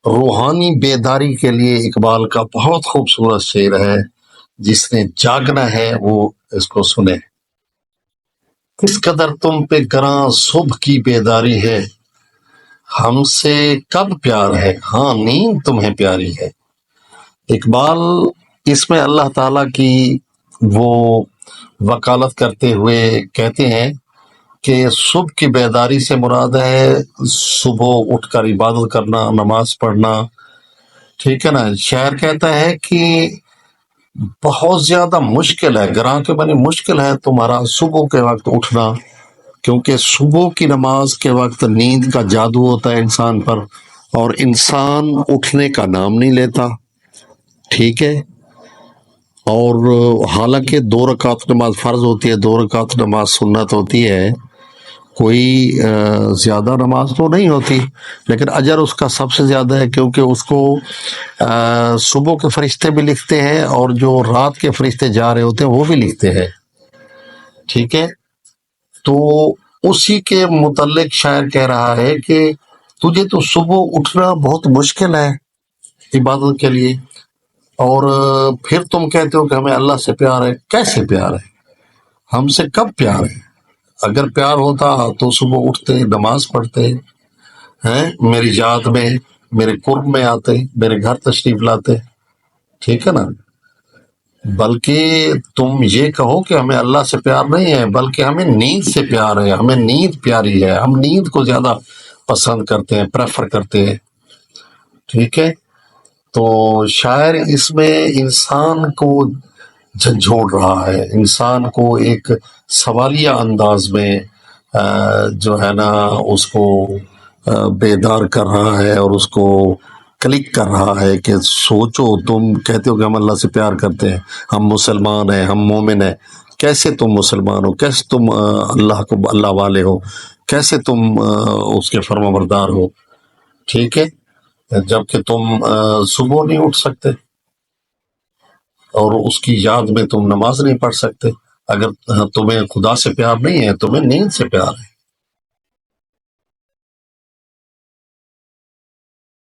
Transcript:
روحانی بیداری کے لیے اقبال کا بہت خوبصورت شعر ہے، جس نے جاگنا ہے وہ اس کو سنے۔ کس قدر تم پہ گراں صبح کی بیداری ہے، ہم سے کب پیار ہے، ہاں نیند تمہیں پیاری ہے۔ اقبال اس میں اللہ تعالیٰ کی وہ وکالت کرتے ہوئے کہتے ہیں کہ صبح کی بیداری سے مراد ہے صبح اٹھ کر عبادت کرنا، نماز پڑھنا، ٹھیک ہے نا۔ شاعر کہتا ہے کہ بہت زیادہ مشکل ہے، گراں کے بنی مشکل ہے تمہارا صبح کے وقت اٹھنا، کیونکہ صبح کی نماز کے وقت نیند کا جادو ہوتا ہے انسان پر، اور انسان اٹھنے کا نام نہیں لیتا، ٹھیک ہے۔ اور حالانکہ 2 رکعت نماز فرض ہوتی ہے، 2 رکعت نماز سنت ہوتی ہے، کوئی زیادہ نماز تو نہیں ہوتی، لیکن اجر اس کا سب سے زیادہ ہے، کیونکہ اس کو صبح کے فرشتے بھی لکھتے ہیں اور جو رات کے فرشتے جا رہے ہوتے ہیں وہ بھی لکھتے ہیں، ٹھیک ہے۔ تو اسی کے متعلق شاعر کہہ رہا ہے کہ تجھے تو صبح اٹھنا بہت مشکل ہے عبادت کے لیے، اور پھر تم کہتے ہو کہ ہمیں اللہ سے پیار ہے۔ کیسے پیار ہے؟ ہم سے کب پیار ہے؟ اگر پیار ہوتا تو صبح اٹھتے، نماز پڑھتے ہیں، میری یاد میں، میرے قرب میں آتے، میرے گھر تشریف لاتے، ٹھیک ہے نا۔ بلکہ تم یہ کہو کہ ہمیں اللہ سے پیار نہیں ہے، بلکہ ہمیں نیند سے پیار ہے، ہمیں نیند پیاری ہے، ہم نیند کو زیادہ پسند کرتے ہیں، پریفر کرتے ہیں، ٹھیک ہے۔ تو شاعر اس میں انسان کو جھنجھوڑ رہا ہے، انسان کو ایک سوالیہ انداز میں جو ہے نا اس کو بیدار کر رہا ہے، اور اس کو کلک کر رہا ہے کہ سوچو، تم کہتے ہو کہ ہم اللہ سے پیار کرتے ہیں، ہم مسلمان ہیں، ہم مومن ہیں، کیسے تم مسلمان ہو، کیسے تم اللہ والے ہو، کیسے تم اس کے فرما بردار ہو، ٹھیک ہے، جبکہ تم صبح نہیں اٹھ سکتے اور اس کی یاد میں تم نماز نہیں پڑھ سکتے۔ اگر تمہیں خدا سے پیار نہیں ہے، تمہیں نیند سے پیار ہے۔